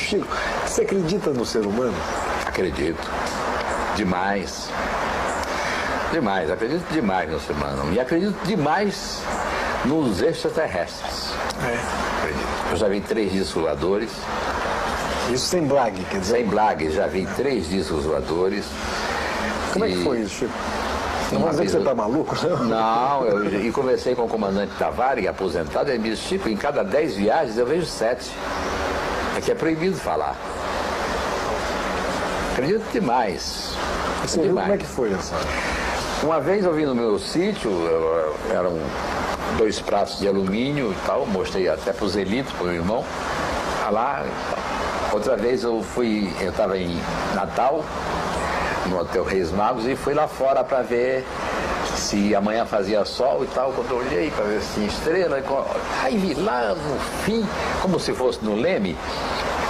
Chico, você acredita no ser humano? Acredito. Demais. Demais. Acredito demais no ser humano. E acredito demais nos extraterrestres. Acredito. Eu já vi 3 discos voadores. Isso sem blague, quer dizer? Sem blague, já vi 3 discos voadores. Como é que foi isso, Chico? Não vou dizer que você tá maluco, não? Não, eu conversei com o comandante Tavares, aposentado, ele me disse, Chico, em cada 10 viagens eu vejo 7. É que é proibido falar. Acredito demais. Você viu como é que foi essa? Uma vez eu vim no meu sítio, eram 2 pratos de alumínio e tal, mostrei até pro Zelito, pro meu irmão, lá. Outra vez eu estava em Natal, no Hotel Reis Magos, e fui lá fora para ver se amanhã fazia sol e tal. Quando eu olhei para ver se tinha estrela, aí vi lá no fim, como se fosse no Leme,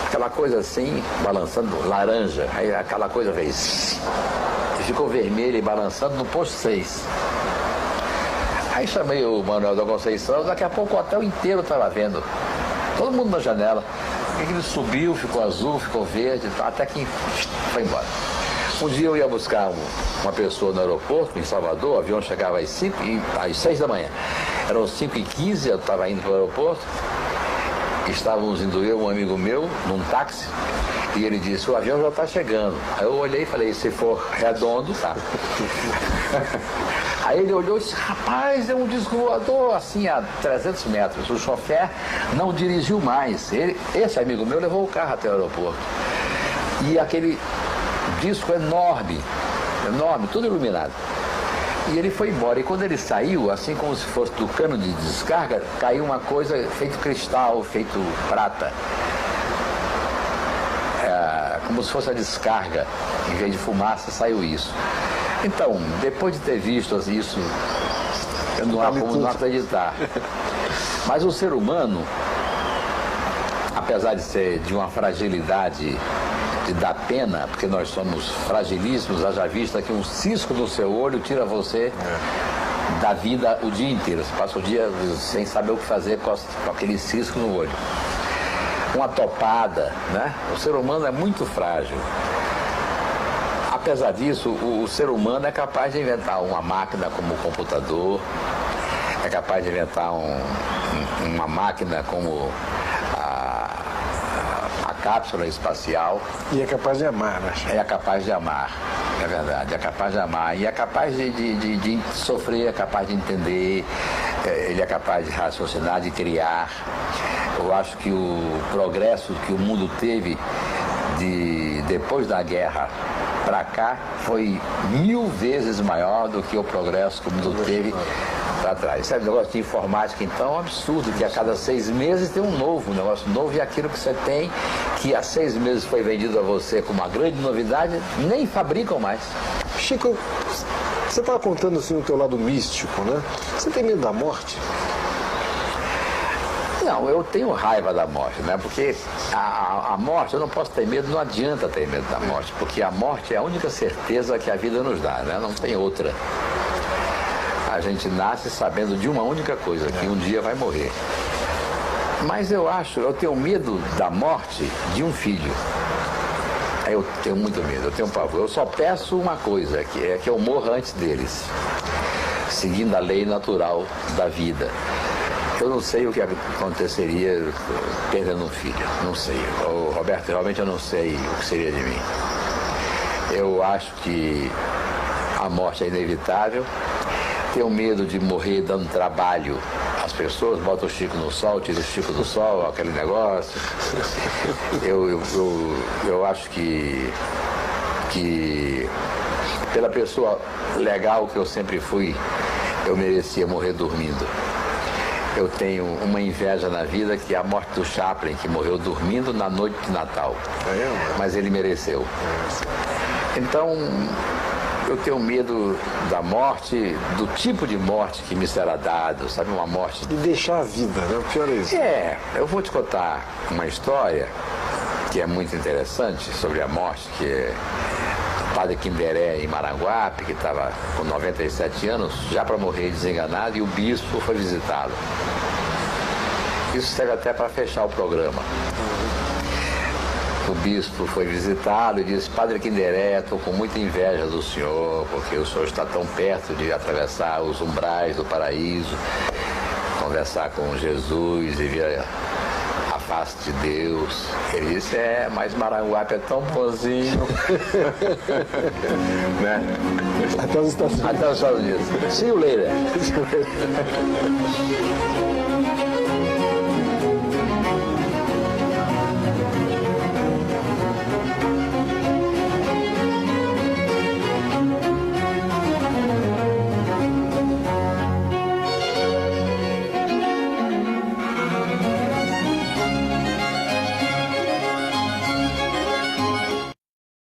aquela coisa assim, balançando, laranja, aí aquela coisa fez, e ficou vermelha e balançando no posto 6. Aí chamei o Manuel da Conceição, daqui a pouco o hotel inteiro estava vendo, todo mundo na janela. Ele subiu, ficou azul, ficou verde, até que foi embora. Um dia eu ia buscar uma pessoa no aeroporto, em Salvador, o avião chegava às 6 da manhã. Eram 5h15, eu estava indo para o aeroporto, estávamos indo eu e um amigo meu, num táxi, e ele disse, o avião já está chegando. Aí eu olhei e falei, se for redondo, tá. Aí ele olhou e disse, rapaz, é um disco voador, assim, a 300 metros. O chofer não dirigiu mais. Esse amigo meu levou o carro até o aeroporto. E aquele disco enorme, tudo iluminado. E ele foi embora. E quando ele saiu, assim como se fosse do cano de descarga, caiu uma coisa feito cristal, feito prata. Como se fosse a descarga. Em vez de fumaça, saiu isso. Então, depois de ter visto isso, eu não há como não acreditar. Mas o ser humano, apesar de ser de uma fragilidade de dar pena, porque nós somos fragilíssimos, haja vista que um cisco no seu olho tira você da vida o dia inteiro. Você passa o dia sem saber o que fazer com aquele cisco no olho. Uma topada, né? O ser humano é muito frágil. Apesar disso, o ser humano é capaz de inventar uma máquina como o computador, é capaz de inventar uma máquina como a cápsula espacial. E é capaz de amar, né? É capaz de amar, é verdade, é capaz de amar. E é capaz de sofrer, é capaz de entender, ele é capaz de raciocinar, de criar. Eu acho que o progresso que o mundo teve depois da guerra para cá foi 1000 vezes maior do que o progresso que o mundo teve para trás. Sabe, o negócio de informática, então, é um absurdo, que a cada 6 meses tem um negócio novo, e aquilo que você tem, que há 6 meses foi vendido a você como uma grande novidade, nem fabricam mais. Chico, você estava contando assim o teu lado místico, né? Você tem medo da morte? Não, eu tenho raiva da morte, né? Porque a morte, eu não posso ter medo, não adianta ter medo da morte, porque a morte é a única certeza que a vida nos dá, né? Não tem outra. A gente nasce sabendo de uma única coisa, que um dia vai morrer. Mas eu tenho medo da morte de um filho. Eu tenho muito medo, eu tenho pavor. Eu só peço uma coisa, que é que eu morra antes deles, seguindo a lei natural da vida. Eu não sei o que aconteceria perdendo um filho, não sei. Roberto, realmente eu não sei o que seria de mim. Eu acho que a morte é inevitável. Tenho medo de morrer dando trabalho às pessoas, bota o Chico no sol, tira o Chico do sol, aquele negócio. Eu acho que pela pessoa legal que eu sempre fui, eu merecia morrer dormindo. Eu tenho uma inveja na vida, que é a morte do Chaplin, que morreu dormindo na noite de Natal. Mas ele mereceu. Então, eu tenho medo da morte, do tipo de morte que me será dado, sabe? Uma morte... De deixar a vida, né? O pior é isso. Eu vou te contar uma história que é muito interessante sobre a morte, que é o padre Quimberé, em Maranguape, que estava com 97 anos, já para morrer desenganado, e o bispo foi visitá-lo. Isso serve até para fechar o programa. o bispo foi visitá-lo e disse: Padre Kinderé, estou com muita inveja do senhor, porque o senhor está tão perto de atravessar os umbrais do paraíso, conversar com Jesus e ver a face de Deus. Ele disse: mas Maranguape é tão bonzinho. Né? Até os Estados Unidos. Até os Estados Unidos. See you later.